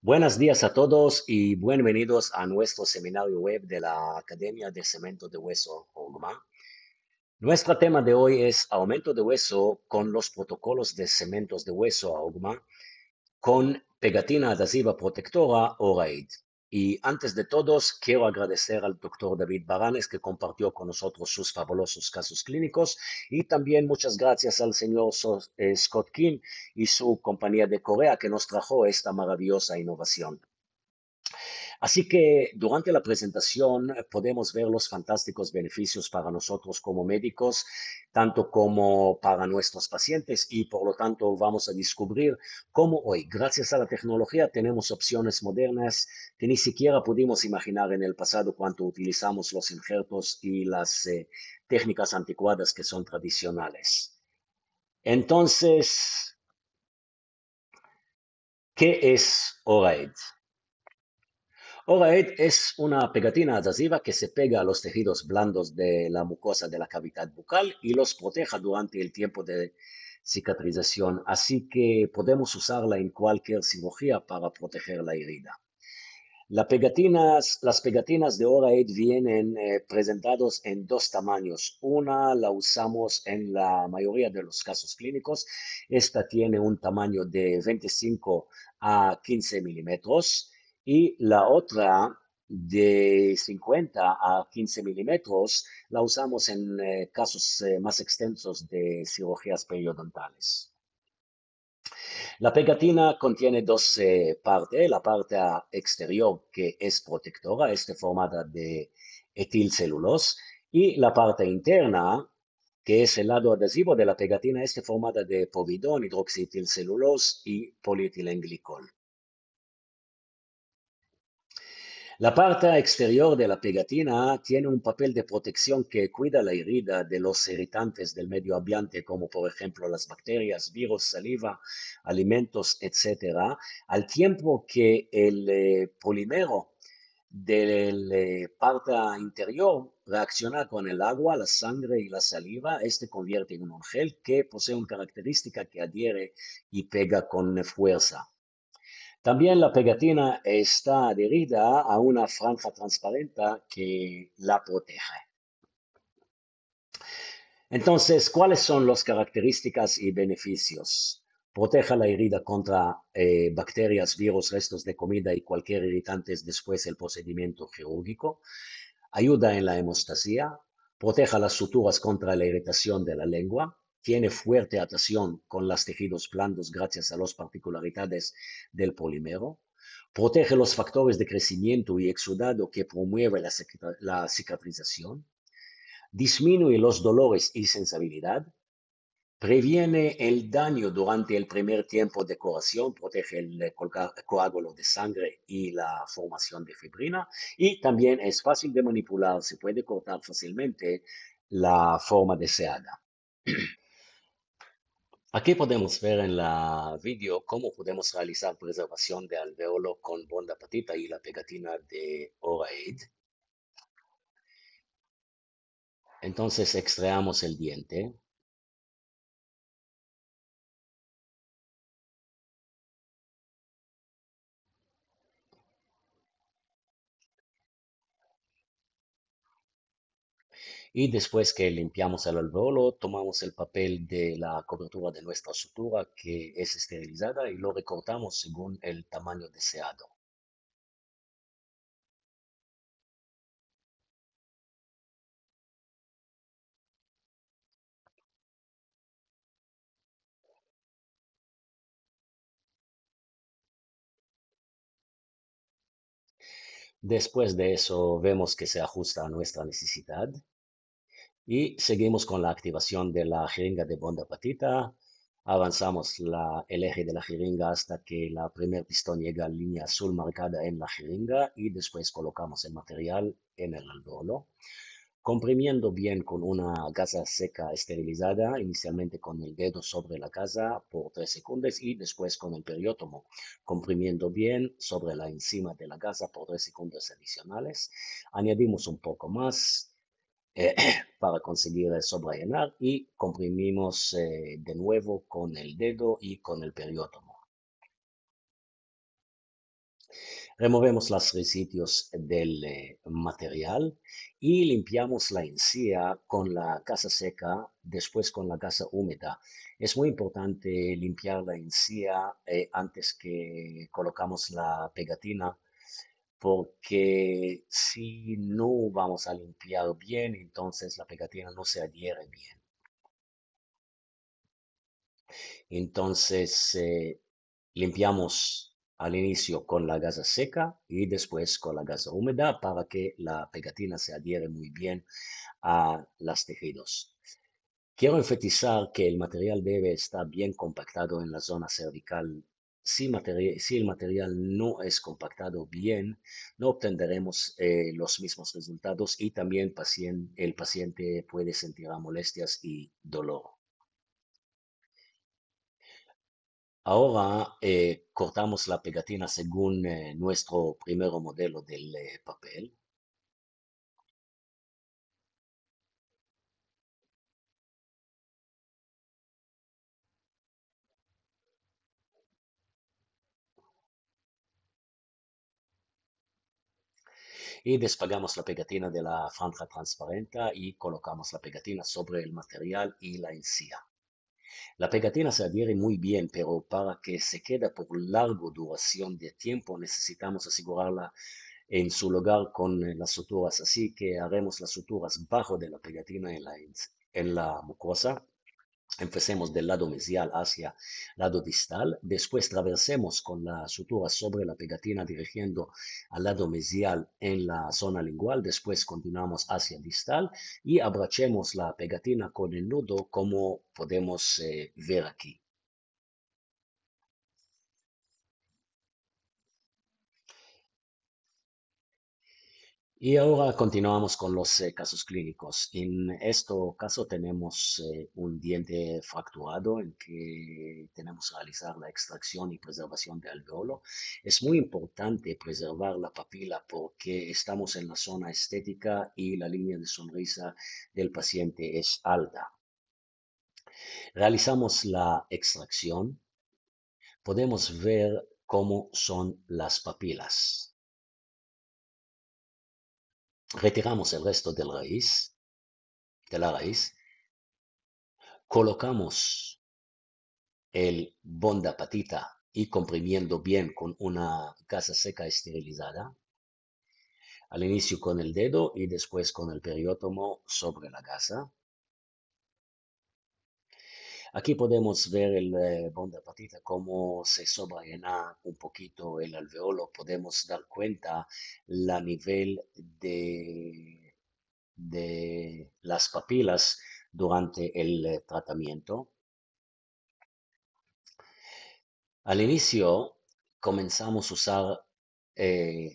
Buenos días a todos y bienvenidos a nuestro seminario web de la Academia de Cemento de Hueso Ogma. Nuestro tema de hoy es aumento de hueso con los protocolos de cementos de hueso Ogma con pegatina adhesiva protectora ORAID. Y antes de todos, quiero agradecer al doctor David Baranes que compartió con nosotros sus fabulosos casos clínicos y también muchas gracias al señor Scott King y su compañía de Corea que nos trajo esta maravillosa innovación. Así que durante la presentación podemos ver los fantásticos beneficios para nosotros como médicos, tanto como para nuestros pacientes y por lo tanto vamos a descubrir cómo hoy, gracias a la tecnología, tenemos opciones modernas que ni siquiera pudimos imaginar en el pasado cuando utilizamos los injertos y las técnicas anticuadas que son tradicionales. Entonces, ¿qué es ORAID? ORAID es una pegatina adhesiva que se pega a los tejidos blandos de la mucosa de la cavidad bucal y los proteja durante el tiempo de cicatrización, así que podemos usarla en cualquier cirugía para proteger la herida. Las pegatinas de ORAID vienen presentados en dos tamaños. Una la usamos en la mayoría de los casos clínicos. Esta tiene un tamaño de 25 a 15 milímetros y la otra de 50 a 15 milímetros la usamos en casos más extensos de cirugías periodontales. La pegatina contiene dos partes, la parte exterior que es protectora, está formada de etilcelulos, y la parte interna, que es el lado adhesivo de la pegatina, está formada de povidón, hidroxietilcelulos y polietilenglicol. La parte exterior de la pegatina tiene un papel de protección que cuida la herida de los irritantes del medio ambiente, como por ejemplo las bacterias, virus, saliva, alimentos, etcétera, al tiempo que el polímero de la parte interior reacciona con el agua, la sangre y la saliva. Este convierte en un gel que posee una característica que adhiere y pega con fuerza. También la pegatina está adherida a una franja transparente que la protege. Entonces, ¿cuáles son las características y beneficios? Protege la herida contra bacterias, virus, restos de comida y cualquier irritante después del procedimiento quirúrgico. Ayuda en la hemostasia. Protege las suturas contra la irritación de la lengua. Tiene fuerte adhesión con los tejidos blandos gracias a las particularidades del polímero. Protege los factores de crecimiento y exudado que promueve la cicatrización. Disminuye los dolores y sensibilidad. Previene el daño durante el primer tiempo de curación, protege el coágulo de sangre y la formación de fibrina. Y también es fácil de manipular, se puede cortar fácilmente la forma deseada. Aquí podemos ver en la video cómo podemos realizar preservación de alveolo con bonda patita y la pegatina de ORAID. Entonces extraemos el diente y después que limpiamos el alveolo, tomamos el papel de la cobertura de nuestra sutura que es esterilizada y lo recortamos según el tamaño deseado. Después de eso vemos que se ajusta a nuestra necesidad y seguimos con la activación de la jeringa de bonda patita. Avanzamos el eje de la jeringa hasta que la primer pistón llega a la línea azul marcada en la jeringa y después colocamos el material en el alveolo, comprimiendo bien con una gasa seca esterilizada, inicialmente con el dedo sobre la gasa por 3 segundos y después con el periótomo, comprimiendo bien sobre la encima de la gasa por 3 segundos adicionales. Añadimos un poco más eh, para conseguir sobrellenar y comprimimos de nuevo con el dedo y con el periótomo. Removemos los residuos del material y limpiamos la encía con la gasa seca, después con la gasa húmeda. Es muy importante limpiar la encía antes que colocamos la pegatina, porque si no vamos a limpiar bien, entonces la pegatina no se adhiere bien. Entonces, limpiamos al inicio con la gasa seca y después con la gasa húmeda para que la pegatina se adhiere muy bien a los tejidos. Quiero enfatizar que el material debe estar bien compactado en la zona cervical. Si el material no es compactado bien, no obtendremos los mismos resultados y también el paciente puede sentir molestias y dolor. Ahora cortamos la pegatina según nuestro primer modelo del papel y despegamos la pegatina de la franja transparente y colocamos la pegatina sobre el material y la encía. La pegatina se adhiere muy bien, pero para que se quede por larga duración de tiempo necesitamos asegurarla en su lugar con las suturas. Así que haremos las suturas bajo de la pegatina en la mucosa. Empecemos del lado mesial hacia el lado distal, después traversemos con la sutura sobre la pegatina dirigiendo al lado mesial en la zona lingual, después continuamos hacia distal y abrachemos la pegatina con el nudo como podemos ver aquí. Y ahora continuamos con los casos clínicos. En este caso tenemos un diente fracturado en que tenemos que realizar la extracción y preservación del alveolo. Es muy importante preservar la papila porque estamos en la zona estética y la línea de sonrisa del paciente es alta. Realizamos la extracción. Podemos ver cómo son las papilas. Retiramos el resto de la raíz. Colocamos el bonda patita y comprimiendo bien con una gasa seca esterilizada, al inicio con el dedo y después con el periótomo sobre la gasa. Aquí podemos ver el bonda patita cómo se sobrellena un poquito el alveolo. Podemos dar cuenta la nivel de las papilas durante el tratamiento. Al inicio comenzamos a usar,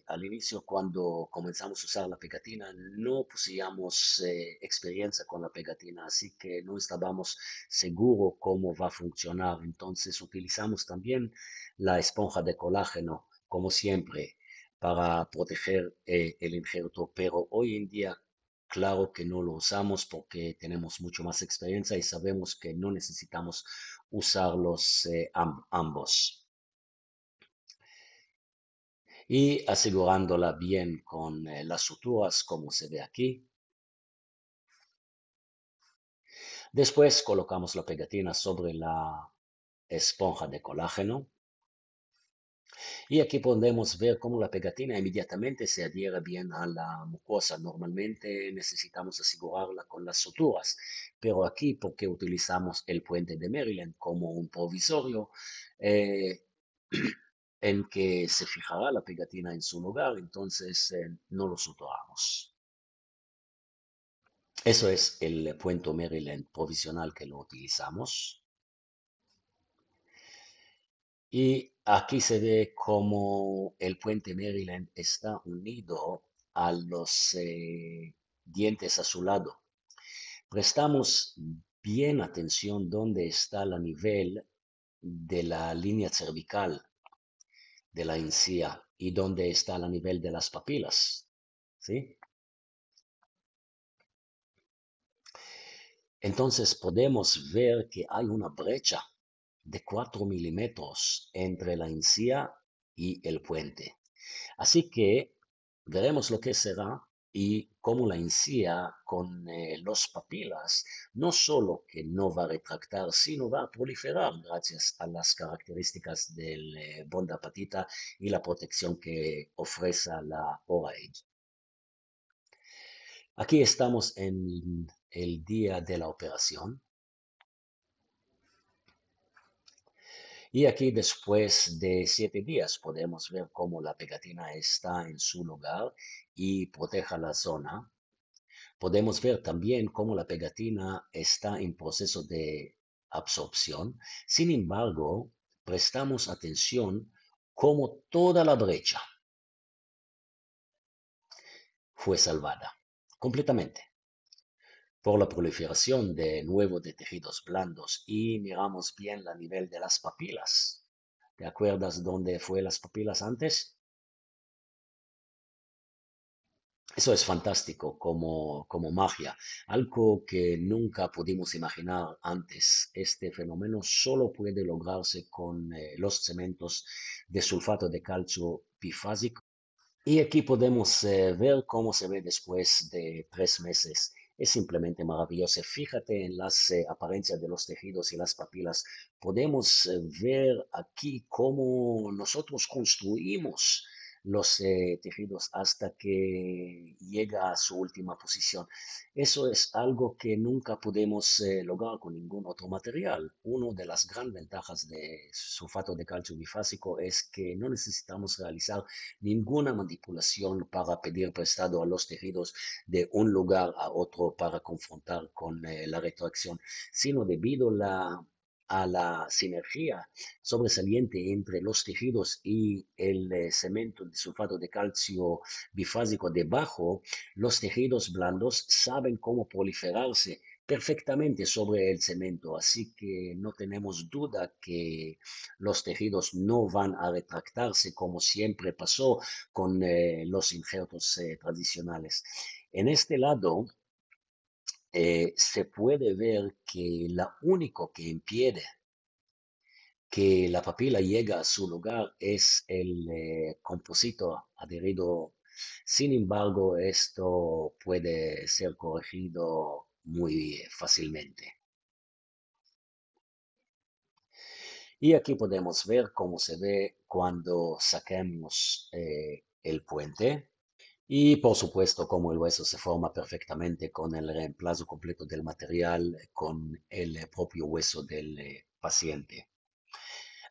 al inicio cuando comenzamos a usar la pegatina, no poseíamos experiencia con la pegatina, así que no estábamos seguros cómo va a funcionar. Entonces utilizamos también la esponja de colágeno, como siempre, para proteger el injerto, pero hoy en día, claro que no lo usamos porque tenemos mucho más experiencia y sabemos que no necesitamos usarlos ambos. Y asegurándola bien con las suturas, como se ve aquí. Después colocamos la pegatina sobre la esponja de colágeno. Y aquí podemos ver cómo la pegatina inmediatamente se adhiere bien a la mucosa. Normalmente necesitamos asegurarla con las suturas, pero aquí porque utilizamos el puente de Maryland como un provisorio, eh, en que se fijará la pegatina en su lugar, entonces no lo suturamos. Eso es el puente Maryland provisional que lo utilizamos. Y aquí se ve cómo el puente Maryland está unido a los dientes a su lado. Prestamos bien atención dónde está la nivel de la línea cervical de la encía y dónde está la nivel de las papilas. ¿Sí? Entonces podemos ver que hay una brecha de 4 milímetros entre la encía y el puente. Así que veremos lo que será y cómo la encía con los papilas no solo que no va a retractar, sino va a proliferar gracias a las características del Bonda Patita y la protección que ofrece la ORAID. Aquí estamos en el día de la operación. Y aquí después de 7 días podemos ver cómo la pegatina está en su lugar y proteja la zona. Podemos ver también cómo la pegatina está en proceso de absorción. Sin embargo, prestamos atención cómo toda la brecha fue salvada completamente por la proliferación de nuevo de tejidos blandos y miramos bien el nivel de las papilas. ¿Te acuerdas dónde fue las papilas antes? Eso es fantástico como magia, algo que nunca pudimos imaginar antes. Este fenómeno solo puede lograrse con los cementos de sulfato de calcio bifásico. Y aquí podemos ver cómo se ve después de 3 meses. Es simplemente maravilloso. Fíjate en las apariencias de los tejidos y las papilas. Podemos ver aquí cómo nosotros construimos los tejidos hasta que llega a su última posición. Eso es algo que nunca podemos lograr con ningún otro material. Una de las grandes ventajas de sulfato de calcio bifásico es que no necesitamos realizar ninguna manipulación para pedir prestado a los tejidos de un lugar a otro para confrontar con la retracción, sino debido a la sinergia sobresaliente entre los tejidos y el cemento de sulfato de calcio bifásico debajo, los tejidos blandos saben cómo proliferarse perfectamente sobre el cemento, así que no tenemos duda que los tejidos no van a retractarse como siempre pasó con los injertos tradicionales. En este lado se puede ver que lo único que impide que la papila llegue a su lugar es el composito adherido. Sin embargo, esto puede ser corregido muy fácilmente. Y aquí podemos ver cómo se ve cuando saquemos el puente. Y por supuesto, cómo el hueso se forma perfectamente con el reemplazo completo del material con el propio hueso del paciente.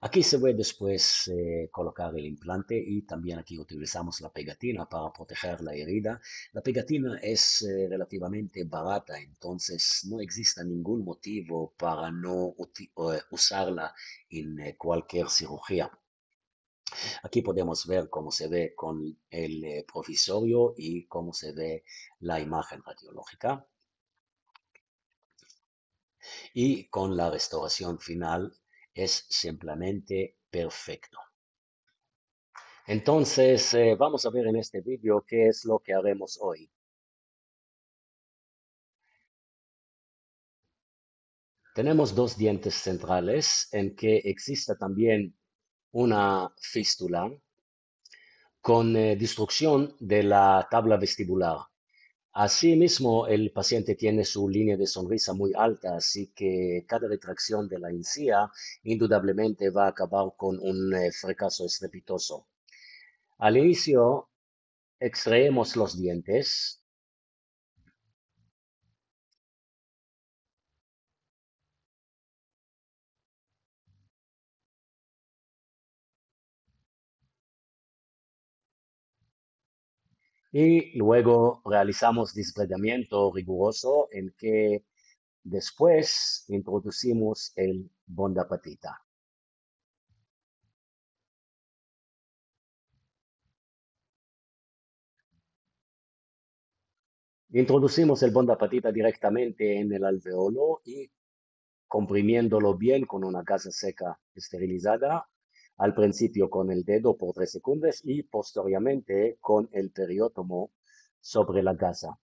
Aquí se ve después colocar el implante y también aquí utilizamos la pegatina para proteger la herida. La pegatina es relativamente barata, entonces no existe ningún motivo para no usarla en cualquier cirugía. Aquí podemos ver cómo se ve con el provisorio y cómo se ve la imagen radiológica. Y con la restauración final es simplemente perfecto. Entonces, vamos a ver en este vídeo qué es lo que haremos hoy. Tenemos dos dientes centrales en que existe también una fístula con destrucción de la tabla vestibular. Asimismo, el paciente tiene su línea de sonrisa muy alta, así que cada retracción de la encía indudablemente va a acabar con un fracaso estrepitoso. Al inicio, extraemos los dientes y luego realizamos desbridamiento riguroso en que después introducimos el bonda patita. Introducimos el bonda patita directamente en el alveolo y comprimiéndolo bien con una gasa seca esterilizada, al principio con el dedo por 3 segundos y posteriormente con el periótomo sobre la gasa,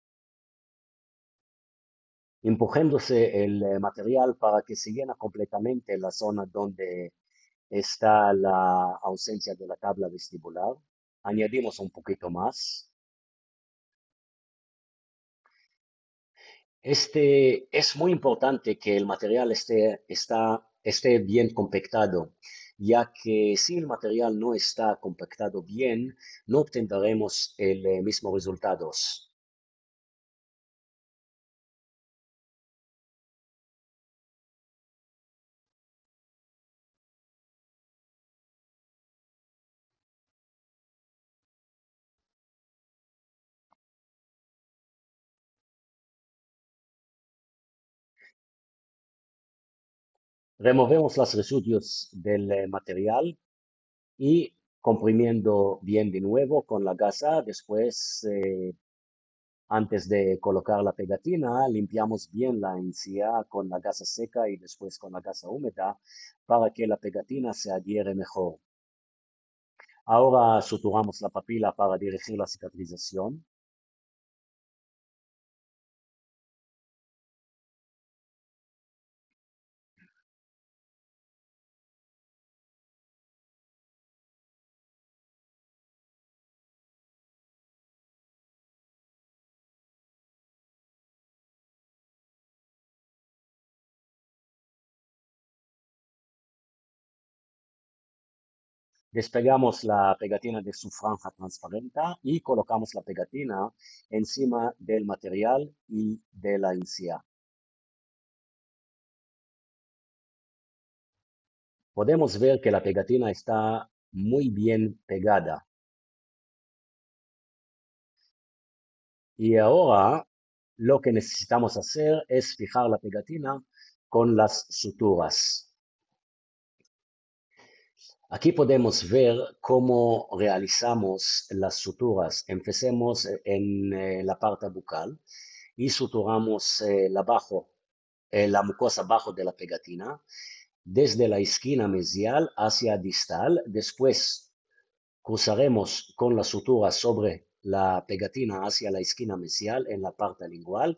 empujándose el material para que se llene completamente la zona donde está la ausencia de la tabla vestibular. añadimos un poquito más. Es muy importante que el material esté bien compactado, ya que si el material no está compactado bien, no obtendremos el mismo resultados. Removemos los residuos del material y comprimiendo bien de nuevo con la gasa. Después, antes de colocar la pegatina, limpiamos bien la encía con la gasa seca y después con la gasa húmeda para que la pegatina se adhiere mejor. Ahora suturamos la papila para dirigir la cicatrización. Despegamos la pegatina de su franja transparente y colocamos la pegatina encima del material y de la encía. Podemos ver que la pegatina está muy bien pegada. Y ahora lo que necesitamos hacer es fijar la pegatina con las suturas. Aquí podemos ver cómo realizamos las suturas. Empecemos en la parte bucal y suturamos la mucosa abajo de la pegatina, desde la esquina mesial hacia distal. Después cruzaremos con la sutura sobre la pegatina hacia la esquina mesial en la parte lingual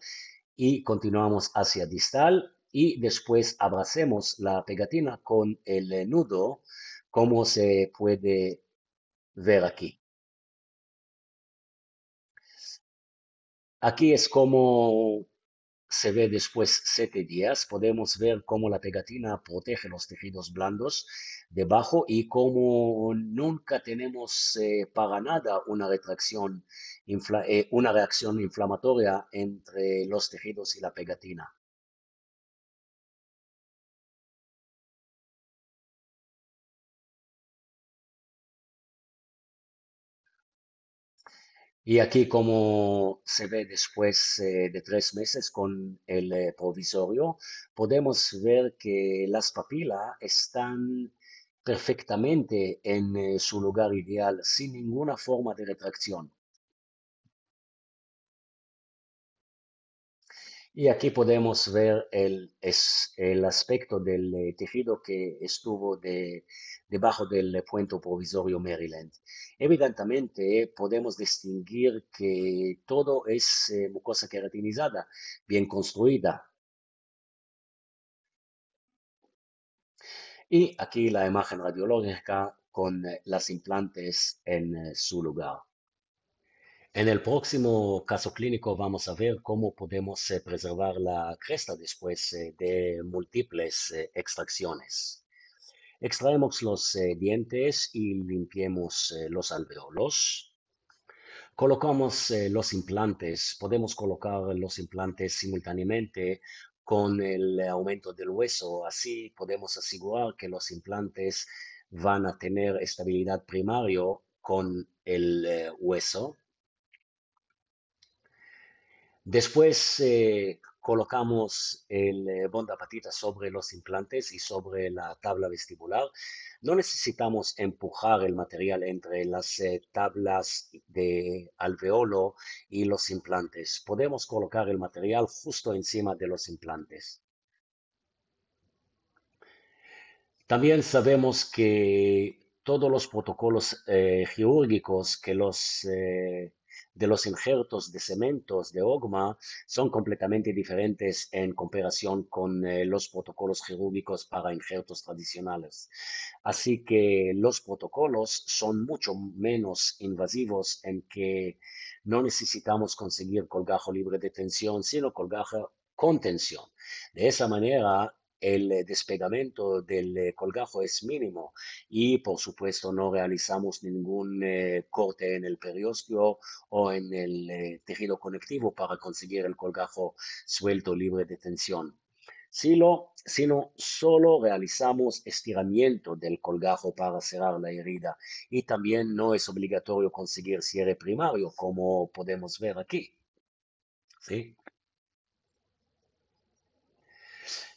y continuamos hacia distal y después abracemos la pegatina con el nudo, como se puede ver aquí. Aquí es como se ve después 7 días. Podemos ver cómo la pegatina protege los tejidos blandos debajo y cómo nunca tenemos para nada una reacción inflamatoria entre los tejidos y la pegatina. Y aquí, como se ve después de 3 meses con el provisorio, podemos ver que las papilas están perfectamente en su lugar ideal, sin ninguna forma de retracción. Y aquí podemos ver el aspecto del tejido que estuvo debajo del puente provisorio Maryland. Evidentemente, podemos distinguir que todo es mucosa queratinizada, bien construida. Y aquí la imagen radiológica con las implantes en su lugar. En el próximo caso clínico vamos a ver cómo podemos preservar la cresta después de múltiples extracciones. Extraemos los dientes y limpiemos los alveolos. Colocamos los implantes. Podemos colocar los implantes simultáneamente con el aumento del hueso. Así podemos asegurar que los implantes van a tener estabilidad primario con el hueso. Después colocamos el bonda patita sobre los implantes y sobre la tabla vestibular. No necesitamos empujar el material entre las tablas de alveolo y los implantes. Podemos colocar el material justo encima de los implantes. También sabemos que todos los protocolos quirúrgicos que los de los injertos de cementos de OGMA son completamente diferentes en comparación con los protocolos quirúrgicos para injertos tradicionales. Así que los protocolos son mucho menos invasivos en que no necesitamos conseguir colgajo libre de tensión, sino colgajo con tensión. De esa manera, el despegamento del colgajo es mínimo y, por supuesto, no realizamos ningún corte en el periósteo o en el tejido conectivo para conseguir el colgajo suelto libre de tensión. Sino solo realizamos estiramiento del colgajo para cerrar la herida y también no es obligatorio conseguir cierre primario, como podemos ver aquí. ¿Sí?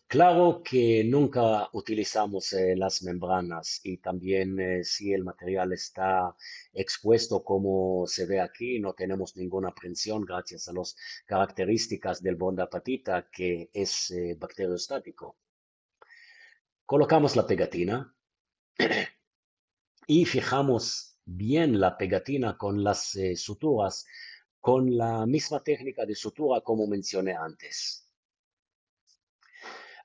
Claro que nunca utilizamos las membranas y también si el material está expuesto como se ve aquí, no tenemos ninguna prensión gracias a las características del bondapatita que es bacteriostático. Colocamos la pegatina y fijamos bien la pegatina con las suturas con la misma técnica de sutura como mencioné antes.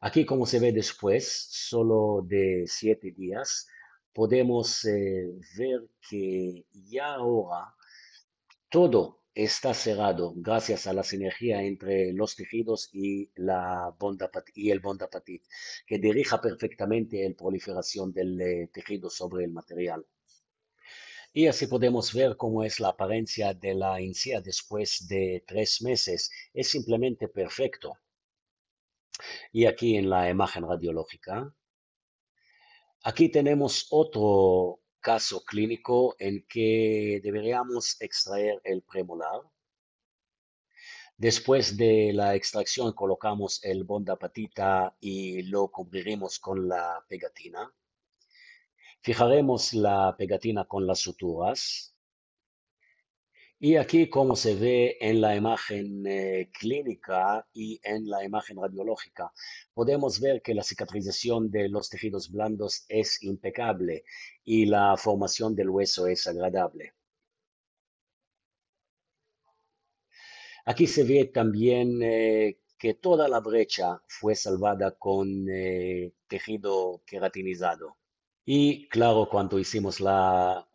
Aquí, como se ve después, solo de 7 días, podemos ver que ya ahora todo está cerrado gracias a la sinergia entre los tejidos y, y el bondapatit, que dirija perfectamente la proliferación del tejido sobre el material. Y así podemos ver cómo es la apariencia de la encía después de 3 meses. Es simplemente perfecto. Y aquí en la imagen radiológica, aquí tenemos otro caso clínico en que deberíamos extraer el premolar. Después de la extracción colocamos el bondapatita y lo cubriremos con la pegatina. Fijaremos la pegatina con las suturas. Y aquí, como se ve en la imagen clínica y en la imagen radiológica, podemos ver que la cicatrización de los tejidos blandos es impecable y la formación del hueso es agradable. Aquí se ve también que toda la brecha fue salvada con tejido queratinizado. Y claro, cuando hicimos la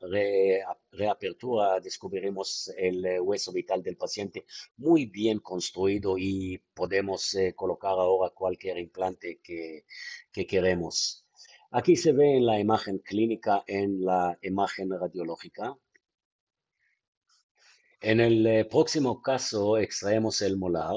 reapertura, descubrimos el hueso vital del paciente muy bien construido y podemos colocar ahora cualquier implante que queremos. Aquí se ve en la imagen clínica, en la imagen radiológica. En el próximo caso extraemos el molar.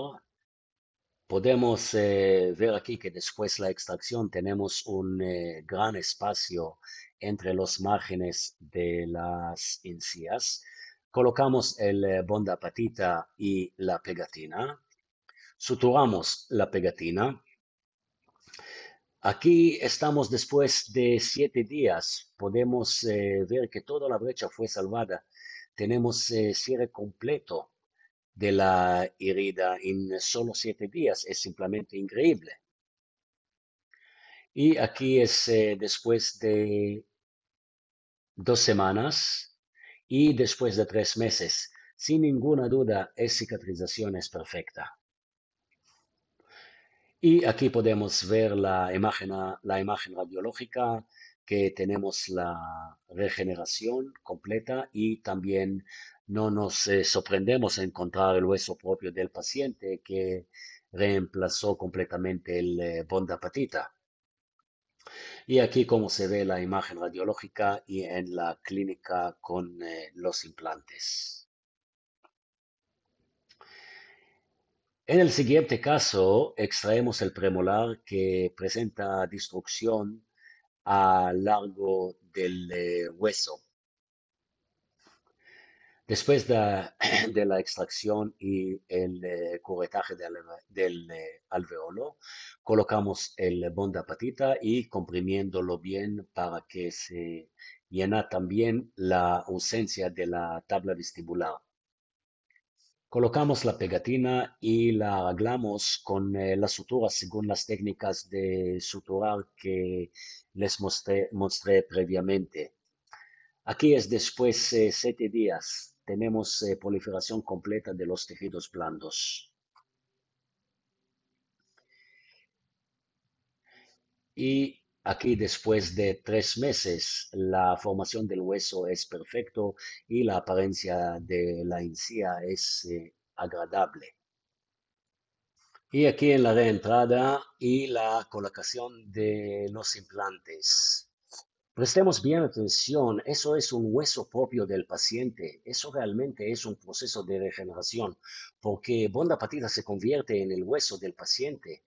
Podemos ver aquí que después de la extracción tenemos un gran espacio entre los márgenes de las encías. Colocamos el bondapatita y la pegatina. Suturamos la pegatina. Aquí estamos después de 7 días. Podemos ver que toda la brecha fue salvada. Tenemos cierre completo de la herida en solo 7 días. Es simplemente increíble. Y aquí es después de 2 semanas y después de 3 meses. Sin ninguna duda, es cicatrización es perfecta. Y aquí podemos ver la imagen radiológica, que tenemos la regeneración completa y también no nos sorprendemos a encontrar el hueso propio del paciente que reemplazó completamente el bondapatita. Y aquí como se ve la imagen radiológica y en la clínica con los implantes. En el siguiente caso, extraemos el premolar que presenta destrucción a largo del hueso. Después de la extracción y el curetaje del alveolo, colocamos el bondapatita y comprimiéndolo bien para que se llena también la ausencia de la tabla vestibular. Colocamos la pegatina y la arreglamos con las suturas según las técnicas de suturar que les mostré previamente. Aquí es después de 7 días. tenemos proliferación completa de los tejidos blandos. Y aquí después de 3 meses, la formación del hueso es perfecto y la apariencia de la encía es agradable. Y aquí en la reentrada y la colocación de los implantes. Prestemos bien atención, eso es un hueso propio del paciente, eso realmente es un proceso de regeneración, porque Bonda Patita se convierte en el hueso del paciente.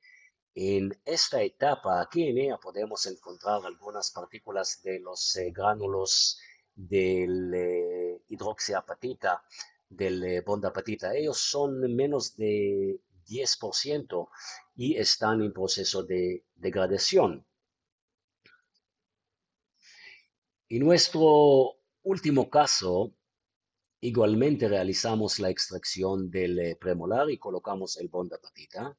En esta etapa, aquí en ella podemos encontrar algunas partículas de los gránulos del hidroxiapatita, del bondapatita. Ellos son menos de 10% y están en proceso de degradación. En nuestro último caso, igualmente realizamos la extracción del premolar y colocamos el bondapatita.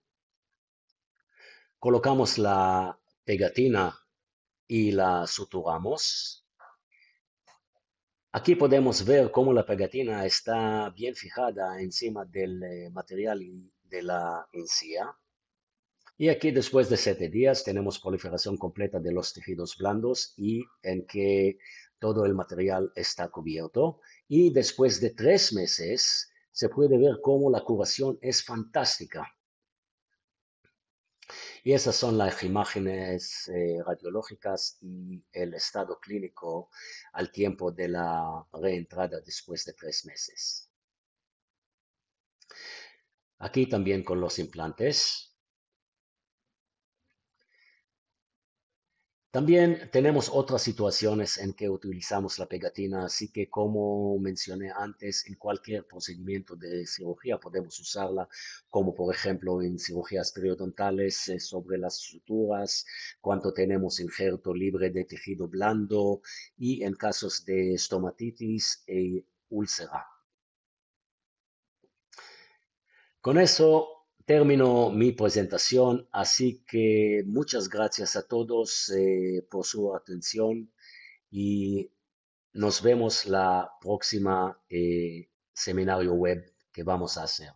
Colocamos la pegatina y la suturamos. Aquí podemos ver cómo la pegatina está bien fijada encima del material de la encía. Y aquí después de 7 días tenemos proliferación completa de los tejidos blandos y en que todo el material está cubierto. Y después de 3 meses se puede ver cómo la curación es fantástica. Y esas son las imágenes radiológicas y el estado clínico al tiempo de la reentrada después de 3 meses. Aquí también con los implantes. También tenemos otras situaciones en que utilizamos la pegatina, así que como mencioné antes, en cualquier procedimiento de cirugía podemos usarla, como por ejemplo en cirugías periodontales sobre las suturas, cuando tenemos injerto libre de tejido blando y en casos de estomatitis e úlcera. Con eso termino mi presentación, así que muchas gracias a todos por su atención y nos vemos la próxima seminario web que vamos a hacer.